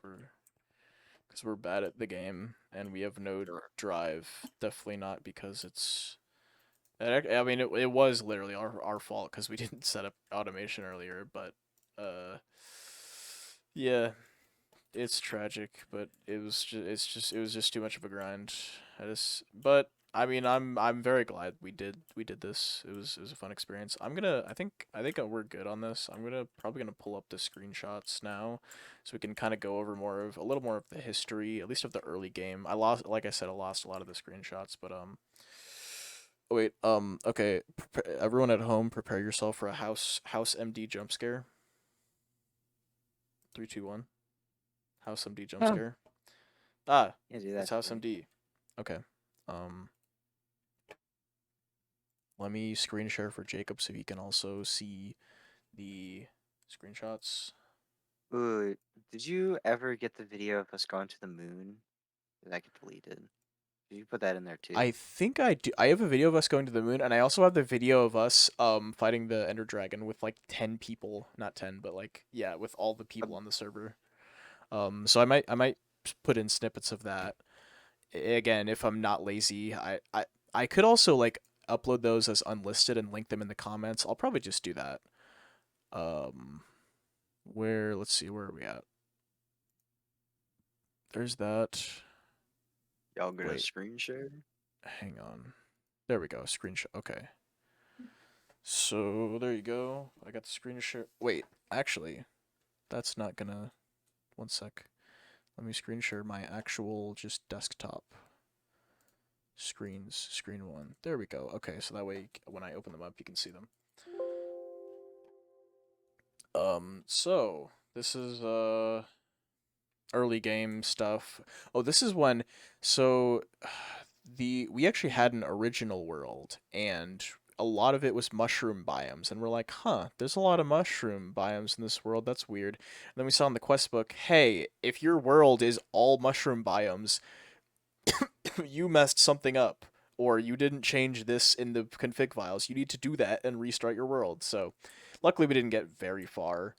we're bad at the game and we have no Sure. drive. Definitely not because it's I mean, it was literally our fault because we didn't set up automation earlier. But yeah, it's tragic. But it was just too much of a grind. But I mean, I'm very glad we did this. It was a fun experience. I think we're good on this. Probably gonna pull up the screenshots now, so we can kind of go over a little more of the history, at least of the early game. Like I said, I lost a lot of the screenshots, but wait, okay. Everyone at home, prepare yourself for a House MD jump scare. Three, two, one. House MD jump Oh. scare. Ah, Yeah, do it's that House to me. MD. Okay. Um, let me screen share for Jacob so he can also see the screenshots. Ooh, did you ever get the video of us going to the moon? Did that get deleted? Did you put that in there I too? think I do. I have a video of us going to the moon, and I also have the video of us fighting the Ender Dragon with like 10 people, not 10, but like yeah, with all the Uh, people on the server. So I might put in snippets of that again if I'm not lazy. I could also like upload those as unlisted and link them in the comments. I'll probably just do that. Um, where let's see, where are we at? There's that. Y'all gonna Wait, screen share? hang on. There we go. Screenshot. Okay. So there you go. I got the screen share. Wait, actually, that's not gonna. One sec. Let me screen share my actual just desktop screens. Screen one. There we go. Okay, so that way when I open them up, you can see them. So this is early game stuff. Oh, this is when so we actually had an original world and a lot of it was mushroom biomes and we're like, "Huh, there's a lot of mushroom biomes in this world. That's weird." And then we saw in the quest book, "Hey, if your world is all mushroom biomes, you messed something up." Or you didn't change this in the config files. You need to do that and restart your world. So, luckily, we didn't get very far.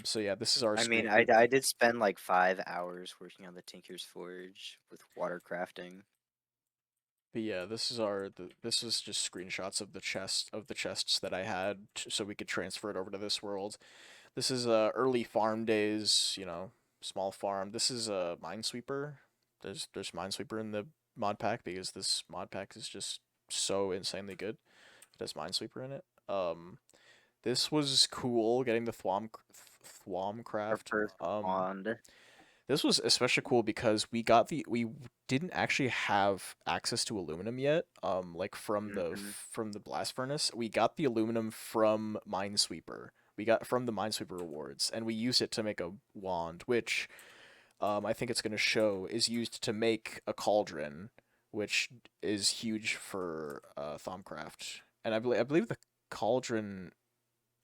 So yeah, this is our I mean, screen. I did spend like 5 hours working on the Tinker's Forge with water crafting. But yeah, this is just screenshots of the chests that I had so we could transfer it over to this world. This is early farm days, small farm. This is a Minesweeper. There's Minesweeper in the mod pack because this mod pack is just so insanely good. It has Minesweeper in it. This was cool getting the Our Thwomcraft. first wand. This was especially cool because we didn't actually have access to aluminum yet. Like Hmm. from the blast furnace, we got the aluminum from Minesweeper. We got from the Minesweeper rewards, and we used it to make a wand, which I think it's going to show is used to make a cauldron, which is huge for Thaumcraft. And I believe the cauldron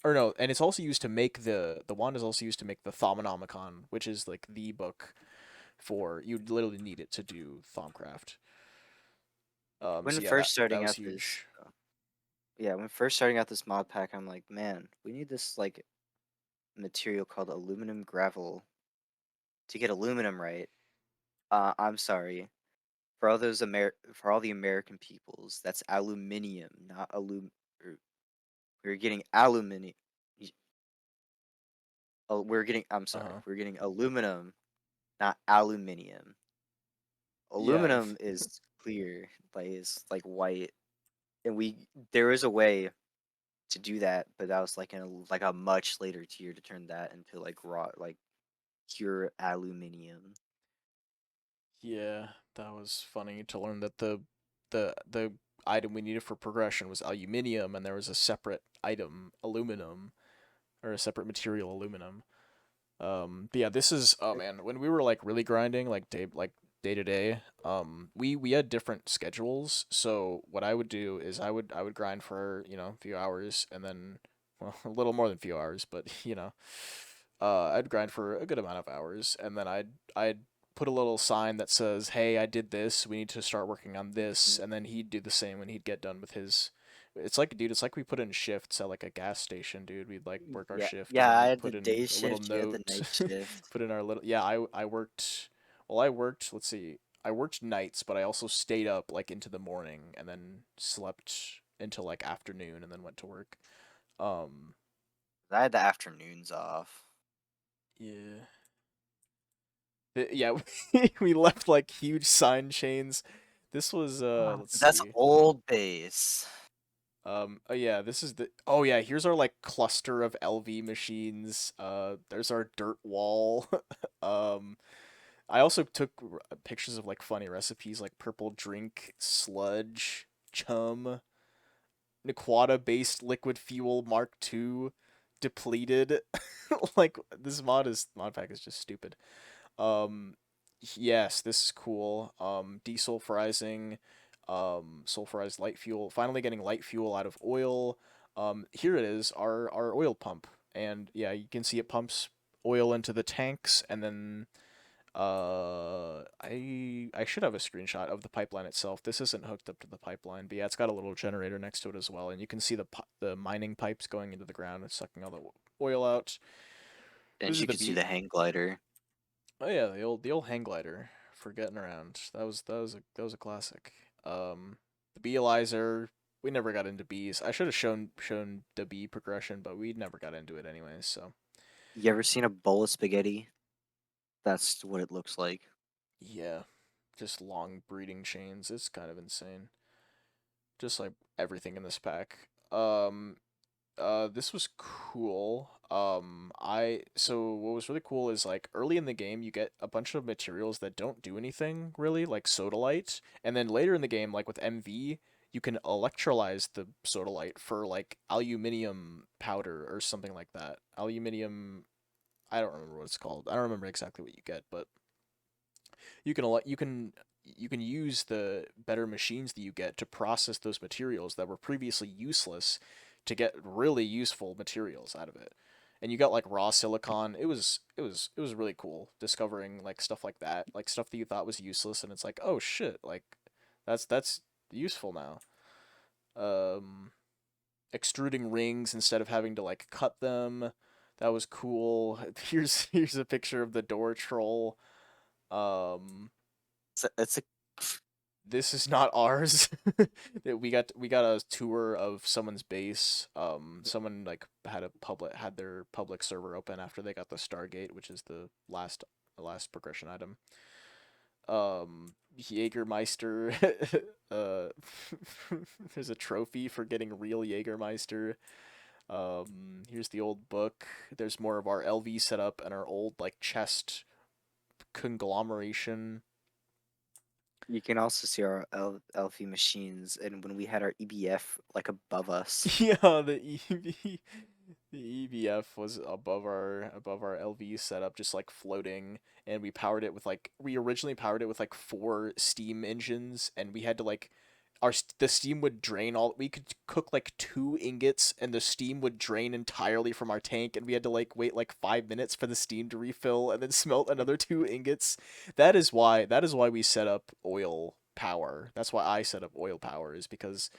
or no, and it's also used to make the wand is also used to make the Thaumonomicon, which is like the book for you literally need it to do Thaumcraft. When So yeah, that first that starting was out this, huge. yeah, when first starting out this mod pack, I'm like, man, we need this like material called aluminum gravel to get aluminum right. I'm sorry for all for all the American peoples. That's aluminium, not alum. Or we're getting aluminium. Oh, we're getting. I'm Uh sorry. huh. We're getting aluminum, not aluminium. Yeah, Aluminum is clear, like it's like white, and there is a way to do that, but that was like like a much later tier to turn that into like raw, like pure aluminium. yeah, that was funny to learn that the item we needed for progression was aluminium, and there was a separate item aluminum or a separate material aluminum. But yeah, this is oh man, when we were like really grinding, like day to day, we had different schedules. So what I would do is I would grind for a few hours, and then well a little more than a few hours, but I'd grind for a good amount of hours, and then I'd put a little sign that says, "Hey, I did this. We need to start working on this," Mhm. and then he'd do the same when he'd get done with his. It's like, dude, it's like we put in shifts at like a gas station, dude. We'd like work our Yeah, shift and yeah. then I we'd had the put in day a little shift. You had the note, night shift. put in our little. Yeah, I worked. Well, I worked. Let's see. I worked nights, but I also stayed up like into the morning and then slept until like afternoon and then went to work. Um, I had the afternoons off. yeah, yeah. We left like huge sign chains. This was Oh, let's that's see. old base. Oh yeah, this is the oh yeah, here's our like cluster of LV machines. There's our dirt wall. um I also took pictures of like funny recipes like purple drink, sludge, chum, Nequata based liquid fuel Mark II, depleted. Like this mod pack is just stupid. Um, yes, this is cool. Desulfurizing, sulfurized light fuel. Finally getting light fuel out of oil. Here it is, our oil pump, and yeah, you can see it pumps oil into the tanks, and then I should have a screenshot of the pipeline itself. This isn't hooked up to the pipeline, but yeah, it's got a little generator next to it as well, and you can see the mining pipes going into the ground and sucking all the oil out. This And is you the could see beat. the hang glider. Oh yeah, the old hang glider for getting around. That was a classic. The Beealizer. we never got into bees. I should have shown the bee progression, but we never got into it anyways. So You ever seen a bowl of spaghetti? That's what it looks like. yeah, just long breeding chains. It's kind of insane. Just like everything in this pack. This was cool. I so what was really cool is like early in the game you get a bunch of materials that don't do anything really, like sodalite, and then later in the game, like with MV, you can electrolyze the sodalite for like aluminium powder or something like that. Aluminium, I don't remember what it's called. I don't remember exactly what you get, but you can use the better machines that you get to process those materials that were previously useless to get really useful materials out of it. And you got like raw silicon. It was really cool discovering like stuff like that, like stuff that you thought was useless, and it's like, oh shit, like that's useful now. Um, Extruding rings instead of having to like cut them. That was cool. Here's a picture of the door troll. Um, It's a this is not ours. We got a tour of someone's base. Someone like had their public server open after they got the Stargate, which is the last progression item. Jägermeister. uh, there's a trophy for getting real Jägermeister. Here's the old book. There's more of our LV setup and our old like chest conglomeration. You can also see our Elfie machines, and when we had our EBF like above us. Yeah, the EVF was above our LV setup, just like floating, and we originally powered it with like four steam engines, and we had to like the steam would drain all. We could cook like 2 ingots, and the steam would drain entirely from our tank, and we had to like wait like 5 minutes for the steam to refill, and then smelt another 2 ingots. That is why we set up oil power. That's why I set up oil power is because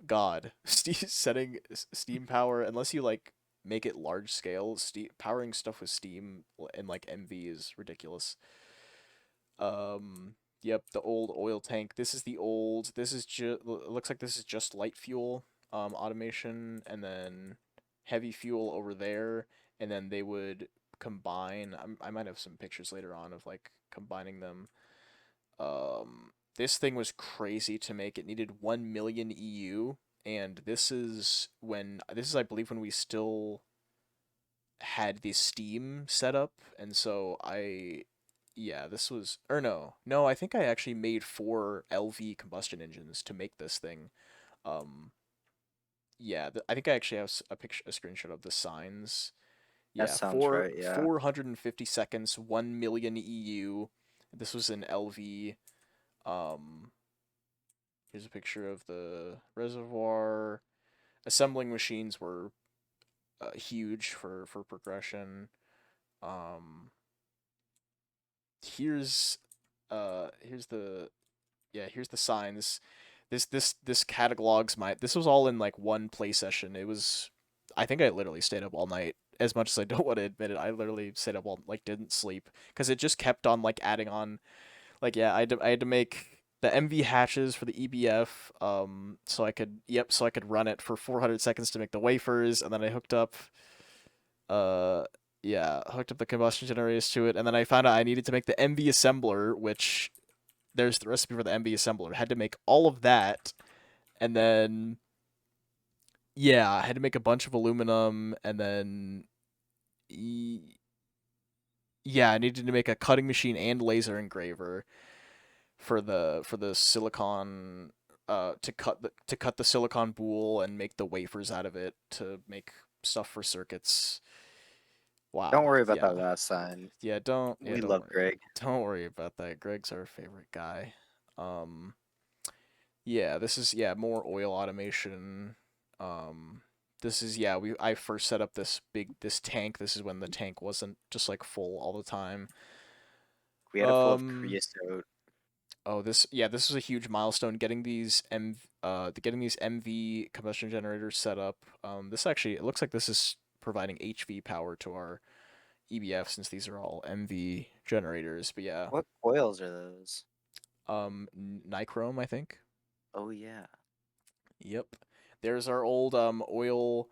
God, setting Steam power unless you like make it large scale, powering stuff with Steam and like MV is ridiculous. Yep, the old oil tank. This is the old. This is just looks like this is just light fuel automation, and then heavy fuel over there, and then they would combine. I might have some pictures later on of like combining them. This thing was crazy to make. It needed 1 million EU, and this is I believe when we still had the Steam set up, and so yeah, this was or no, I think I actually made 4 LV combustion engines to make this thing. Um, yeah, I think I actually have a screenshot of the signs. That Yeah, sounds right. Yeah. 450 seconds, 1 million EU. This was an LV. Um, Here's a picture of the reservoir. Assembling machines were huge for progression. Um, here's here's the here's the signs. This catalogs my. This was all in like one play session. It was. I think I literally stayed up all night. As much as I don't want to admit it, I literally stayed up all like didn't sleep because it just kept on like adding on. Like yeah, I had to make the MV hatches for the EBF, so I could run it for 400 seconds to make the wafers, and then I uh hooked up the combustion generators to it, and then I found out I needed to make the MV assembler, which there's the recipe for the MV assembler. I had to make all of that, and then yeah, I had to make a bunch of aluminum, and then yeah, I needed to make a cutting machine and laser engraver for the silicon to cut the silicon boule and make the wafers out of it to make stuff for circuits. Don't Wow. worry about that Yeah. last sign. Yeah, We don't love worry. Greg. Don't worry about that. Greg's our favorite guy. Um yeah, this is more oil automation. Um this is we I first set up this tank. This is when the tank wasn't just like full all the time. We had it full of Um creosote. Oh, this was a huge milestone getting these MV combustion generators set up. This actually it looks like this is providing HV power to our EBF since these are all MV generators. But yeah, What coils are those? Nichrome I think. Oh yeah. Yep. There's our old oil.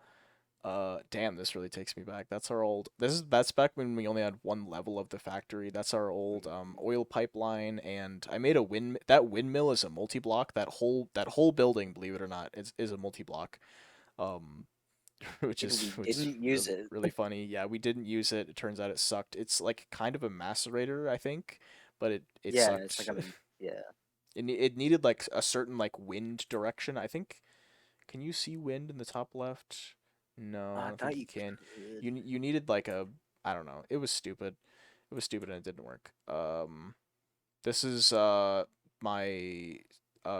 Damn, this really takes me back. That's our old. That's back when we only had one level of the factory. That's our old oil pipeline, and I made a wind. That windmill is a multi-block. That whole building, believe it or not, is a multi-block. Um, which And is we which is didn't use it. really funny. Yeah, we didn't use it. It turns out it sucked. It's like kind of a macerator, I think, but it Yeah, it's like sucked. I'm in. Yeah. It needed like a certain like wind direction. I think. Can you see wind in the top left? No, I I don't thought think you you can. could. You needed like a, I don't know. It was stupid. It was stupid and it didn't work. This is my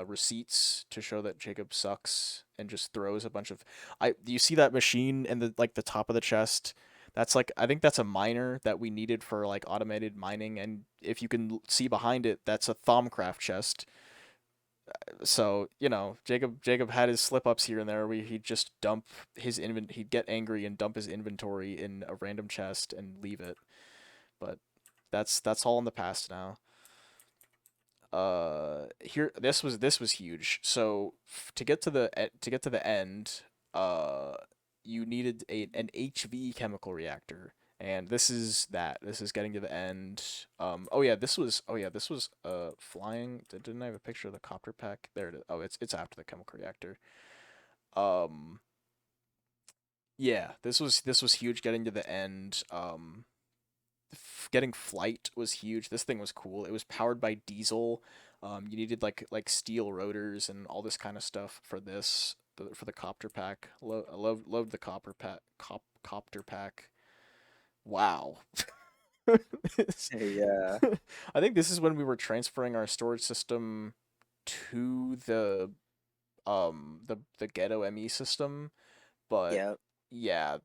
receipts to show that Jacob sucks and just throws a bunch of. I Do you see that machine in the like the top of the chest? That's like I think that's a miner that we needed for like automated mining, and if you can see behind it, that's a Thaumcraft chest. So Jacob had his slip ups here and there. Where he'd just dump he'd get angry and dump his inventory in a random chest and leave it. But that's all in the past now. Here this was huge. So to get to the end, uh, you needed an HV chemical reactor. And this is getting to the end. This was flying. Didn't I have a picture of the copter pack? There it is. Oh, it's after the chemical reactor. Um, yeah, this was huge getting to the end. Getting flight was huge. This thing was cool. It was powered by diesel. You needed like steel rotors and all this kind of stuff for for the copter pack. I loved the copter pack. Wow. Yeah. I think this is when we were transferring our storage system to the ghetto ME system, but Yeah. yeah,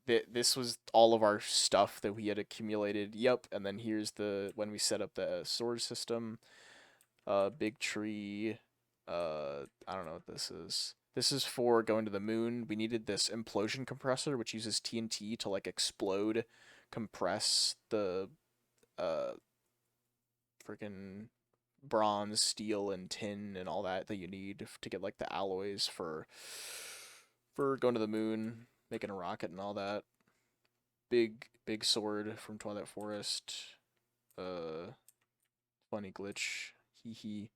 this was all of our stuff that we had accumulated. Yep, and then here's the when we set up the storage system. Big tree. I don't know what this is. This is for going to the moon. We needed this implosion compressor, which uses TNT to like explode, compress the uh freaking bronze, steel, and tin and all that you need to get like the alloys for going to the moon, making a rocket and all that. Big sword from Twilight Forest. Uh, Funny glitch. Hee hee.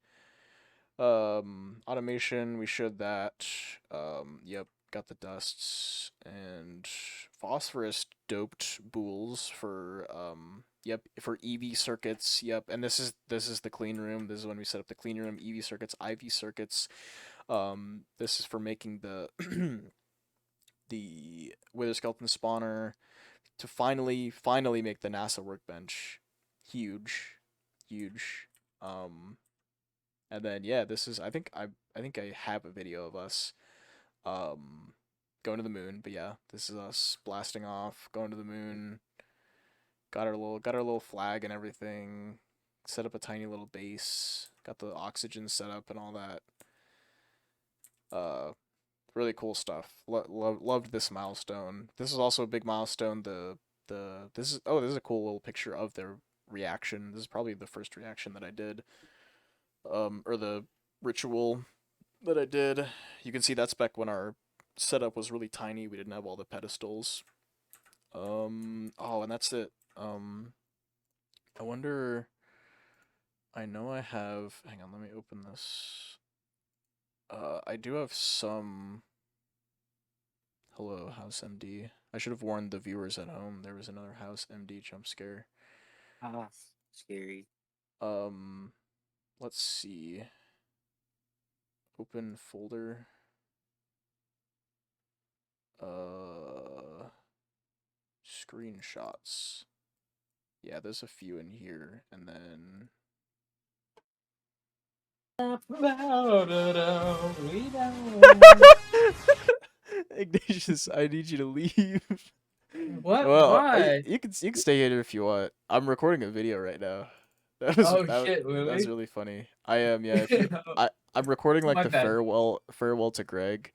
Automation. We showed that. Yep. Got the dusts and phosphorus doped bools for yep for EV circuits. Yep. And this is the clean room. This is when we set up the clean room. EV circuits, IV circuits. This is for making the the wither skeleton spawner to finally make the NASA workbench huge, huge. Um, and then yeah, this is I think I have a video of us um going to the moon. But yeah, this is us blasting off, going to the moon. Got our little flag and everything. Set up a tiny little base. Got the oxygen set up and all that. Uh, Really cool stuff. Loved this milestone. This is also a big milestone. This is a cool little picture of their reaction. This is probably the first reaction that I did, or the ritual that I did. You can see that's back when our setup was really tiny. We didn't have all the pedestals. Oh, and that's it. I wonder. I know I have. Hang on, let me open this. I do have some. Hello, House MD. I should have warned the viewers at home there was another House MD jump scare. Ah, scary. Um, let's see. Open folder. Uh, Screenshots. Yeah, there's a few in here, and then Ignatius, I need you to leave. What? Well, Why? you can stay here if you want. I'm recording a video right now. Oh shit, That was really? really funny. I am, yeah. If you I'm recording like My the bad. farewell to Greg.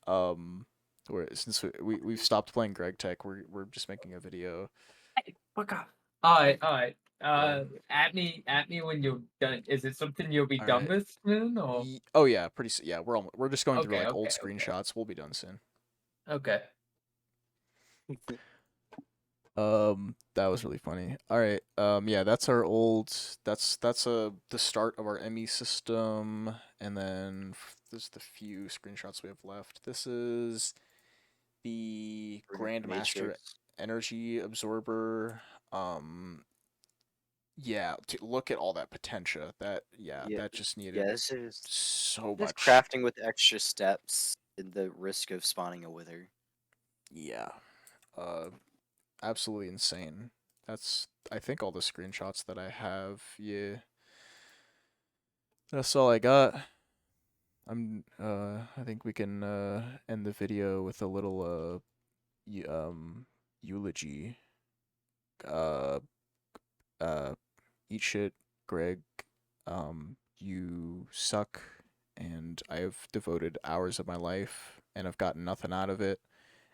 Um, where since we've stopped playing Gregtech, we're just making a video. Hey, fuck off. Alright, alright. At me when you're done. Is it something you'll be All done right. with soon, or? Oh yeah, yeah. We're just going through Okay, like old okay, okay, screenshots. We'll be done soon. okay. That was really funny. All right. Yeah, that's our old. That's the start of our ME system, and then this is the few screenshots we have left. This is the Grandmaster Matrix. Energy Absorber. Yeah, to look at all that potential. Yeah, That just yeah. needed so This much. crafting with extra steps and the risk of spawning a wither. Yeah. Uh, Absolutely insane. That's I think all the screenshots that I have. Yeah. That's all I got. I think we can end the video with a little eulogy. Uh uh Eat shit, Greg. You suck, and I've devoted hours of my life and I've gotten nothing out of it,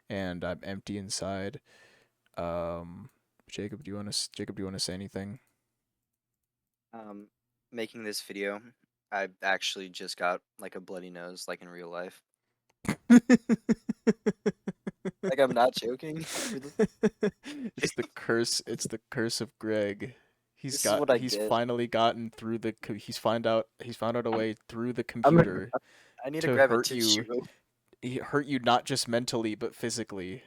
and I'm empty inside. Um Jacob, do you want to say anything? Um, Making this video, I actually just got like a bloody nose, like in real life. Like I'm not joking. It's the curse of Greg. This is what I He's get. finally gotten through he's found out a I'm, way through the I'm a, computer I need to to grab a hurt you. tissue. He hurt you not just mentally but physically.